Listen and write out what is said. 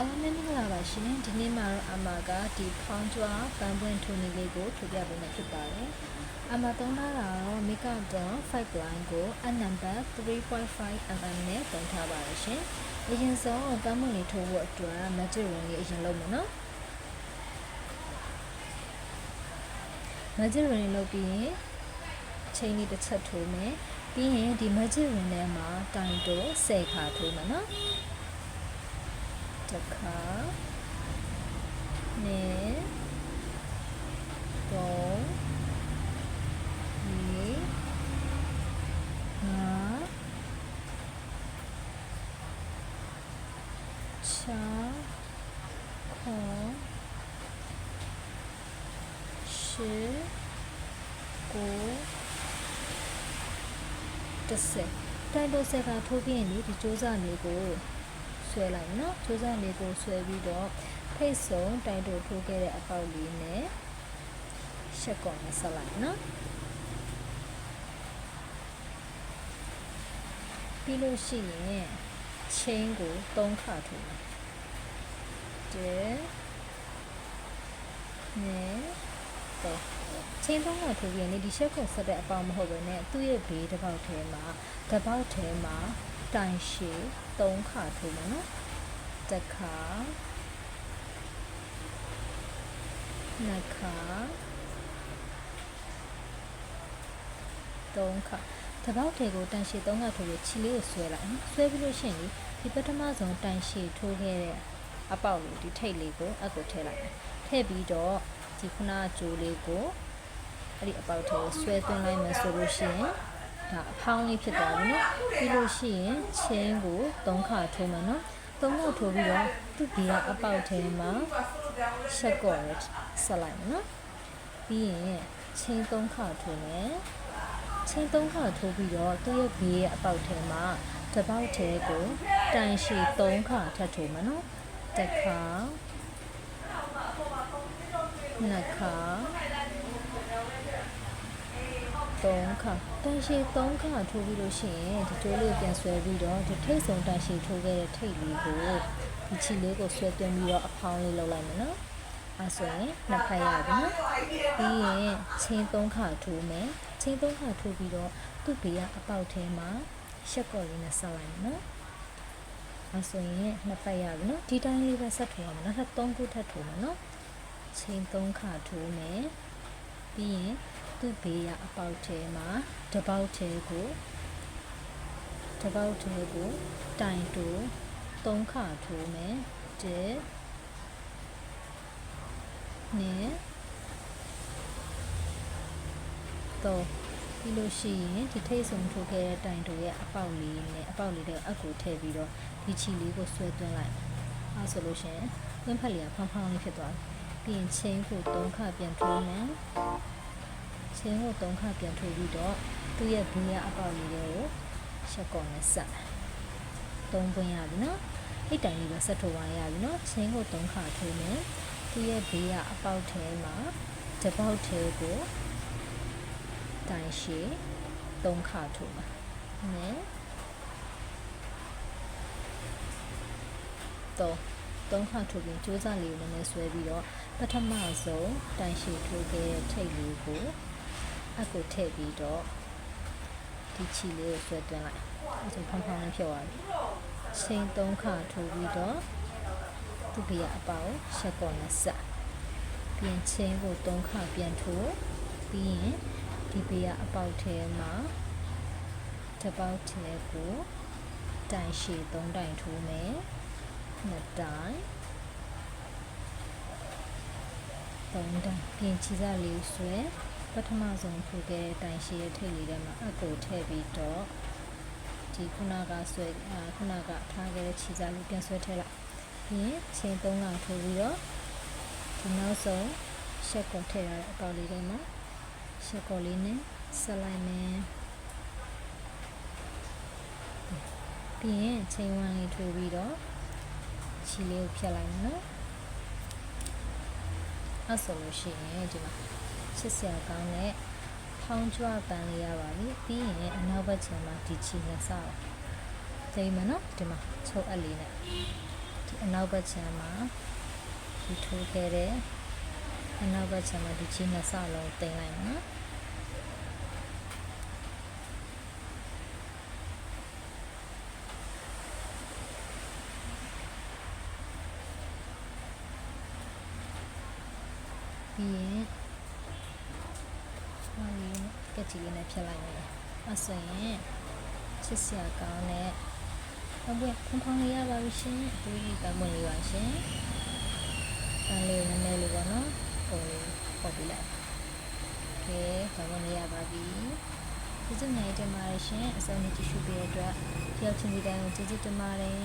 အားလုံးမင်္ဂလာပါရှင်ဒီနေ့မှာတော့အမကဒီဖောင်းကျွားပန်းပွင့်ထိုးနည်းလေးကိုထုတ်ပြပေးမှာဖြစ်ပါတယ်အမသုံးထားတာတော့ Makeup Don 5 line ကိုအနံပါတ် 3.5 mm နဲ့သုံးထားပါတယ်ရှင်အရင်ဆုံးပန်းပွင့်လေးထိုးဖို့အတွက် magic ring လေးအရင်လုပ်မယ်နော် magic ring လုပ်ပြီးရင်ချိန်လေးတစ်ချက်ထိုးမယ်ပြီးရင်ဒီ magic ring ထဲမှာတိုင်တို10ခါထိုးမယ်နော်တစ်ခါနဲ့သုံးလေးငါး6ခု10တိုင်တို10ခါထိုးပြီးရင်ဒီကြိုးစားလေးကိုဆွဲလိုက်နော်ကြိုးစားလေးကိုဆွဲပြီးတော့ဖိတ်ဆုံးတိုင်တိုထိုးခဲ့တဲ့အပေါက်လေးနဲ့ရှက်ကော်နဲ့ဆက်လိုက်နော်ပြီးလို့ရှိရင်ချင်းကို3ခါထိုးမယ်နဲ့တော့ချင်း3ခါထိုးပြီးရင်ဒီရှက်ကော်ဆက်တဲ့အပေါက်မဟုတ်ဘဲနဲ့သူ့ရဲ့ဘေးတစ်ပေါက်ထဲမှာတိုင်ရှည်3ခါထိုးမယ်နော်တစ်ခါနှစ်ခါ3ခါတစ်ပေါက်ထဲကိုတိုင်ရှည်3ခါထိုးပြီးခြေလေးကိုဆွဲလိုက်နော်ဆွဲပြီးလို့ရှိရင်ဒီပထမဆုံးတိုင်ရှည်ထိုးခဲ့တဲ့အပေါက်လေးဒီထိတ်လေးကိုအကိုထည့်လိုက်ထည့်ပြီးတော့ဒီခုနကြိုးလေးကိုအဲ့ဒီအပေါက်ထဲကိုဆွဲသွင်းလိုက်မယ်ဆိုလို့ရှိရင်ဒါအဖောင်းလေးဖြစ်သွားပြီနော်ပြီးလို့ရှိရင်ချင်းကို3ခါထိုးမယ်နော်3ခါထိုးပြီးတော့သူ့ဘေးကအပေါက်ထဲမှာရှက်ကော်ရဆက်လိုက်မယ်နော်ပြီးရင်ချင်း3ခါထိုးမယ်ချင်း3ခါထိုးပြီးတော့သူ့ရဲ့ဘေးရဲ့အပေါက်ထဲမှာတစ်ပေါက်ထဲကိုတိုင်ရှည်3ခါထပ်ထိုးမယ်နော်တစ်ခါနှစ်ခါ3ခါတိုင်ရှည်3ခါထိုးပြီးလို့ရှိရင်ဒီကျိုးလေးပြန်ဆွဲပြီးတော့ဒီထိတ်ဆုံးတိုင်ရှည်ထိုးခဲ့တဲ့ထိတ်လေးကိုဒီချီလေးကိုဆွဲသွင်းပြီးတော့အဖောင်းလေးလုပ်လိုက်မယ်နော်အဲဆိုရင်နှစ်ဖက်ရပြီနော်ပြီးရင်ချင်း3ခါထိုးမယ်ချင်း3ခါထိုးပြီးတော့သူ့ဘေးကအပေါက်ထဲမှာရှက်ကော်လေးနဲ့ဆက်လိုက်မယ်နော်အဲဆိုရင်နှစ်ဖက်ရပြီနော်ဒီတိုင်းလေးပဲဆက်ထိုးရမယ်နော်3ခုထပ်ထိုးမယ်နော်ချင်း3ခါထိုးမယ်ပြီးရင်သူ့ဘေးကအပေါက်ထဲမှာတစ်ပေါက်ထဲကိုတိုင်တို3ခါထိုးမယ်နဲ့တော့ပြီးလို့ရှိရင်ဒီထိတ်ဆုံးထိုးခဲ့တဲ့တိုင်တိုရဲ့အပေါက်လေးနဲ့အပေါက်လေးတဲ့အကူထည့်ပြီးတော့ဒီချီလေးကိုဆွဲသွင်းလိုက်အဲဆိုလို့ရှိရင်သွင်းဖက်လေးကဖောင်းဖောင်းလေးဖြစ်သွားပြီပြီးရင်ချင်းကို3ခါပြန်ထိုးမယ်ချင်းကို3ခါပြန်ထိုးပြီးတော့သူ့ရဲ့ဘေးကအပေါက်လေးတွေကိုရှက်ကော်နဲ့ဆက်3ပွင့်ရပြီနော်အဲ့တိုင်လေးပဲဆက်ထိုးပါရပြီနော်ချင်းကို3ခါထိုးမယ်သူ့ရဲ့ဘေးကအပေါက်ထဲမှာတစ်ပေါက်ထဲကိုတိုင်ရှည်3ခါထိုးပါနဲ့တော့3ခါထိုးပြီးကြိုးစားလေးကိုနည်းနည်းဆွဲပြီးတော့ပထမဆုံးတိုင်ရှည်ထိုးခဲ့တဲ့ထိတ်လေးကိုအကိုထည့်ပြီးတော့ဒီချီလေးကိုဆွဲသွင်းလိုက်အဲဆိုဖောင်းဖောင်းလေးဖြုတ်သွားပြီချင်း3ခါထိုးပြီးတော့သူ့ဘေးကအပေါက်ရှက်ကော်နဲ့ဆက်ပြင်ချင်းကို3ခါပြန်ထိုးပြီးရင်ဒီဘေးကအပေါက်ထဲမှာတစ်ပေါက်ထဲကိုတိုင်ရှည်3တိုင်ထိုးမယ်2တိုင်3တိုင်ပြင်ချီစားလေးဆွဲပထမဆုံးထိုးခဲ့တဲ့တိုင်ရှည်ရဲ့ထိပ်လေးထဲမှာအကိုထည့်ပြီးတော့ဒီခုနကထားခဲ့တဲ့ချီစားလေးပြန်ဆွဲထည့်လိုက်ပြီးရင်ချင်း3ကထိုးပြီးတော့ဒီနောက်ဆုံးရှက်ကော်ထည့်ရတဲ့အပေါက်လေးထဲမှာရှက်ကော်လေးနဲ့ဆက်လိုက်မယ်ပြီးရင်ချင်း1လေးထိုးပြီးတော့ချီလေးကိုဖြတ်လိုက်မယ်နော်အဲဆိုလို့ရှိရင်ဒီမှာချစ်စရာကောင်းတဲ့ဖောင်းကြွပန်းလေးရပါပြီပြီးရင်အနောက်ဘက်ခြမ်းမှာဒီချီနဲ့စအောင်ချိန်မယ်နော်ဒီမှာချုပ်အပ်လေးနဲ့ဒီ အနောက်ဘက်ခြမ်းမှာဒီထိုးခဲ့တဲ့အနောက်ဘက်ခြမ်းမှာဒီချီနှစ်ဆလုံးတင်လိုက်မယ်နော်ပြီးရင်ကက်ချီလေးနဲ့ဖြတ်လိုက်မယ်အဲဆိုရင်ချစ်စရာကောင်းတဲ့ဘယ်ဖုန်းလေးရပါပြီရှင်အသေးလေးတောင်းဝင်လေးပါရှင်အဲလေးနည်းနည်းလေးပေါ့နော်ဟိုပေါ်ပြလိုက်โอเคတောင်းဝင်လေးရပါပြီကျေးဇူးများတင်ပါတယ်ရှင်အစုံနဲ့ကြည့်ရှုပေးတဲ့အတွက်တယောက်ချင်းစီတိုင်းကိုကျေးဇူးတင်ပါတယ်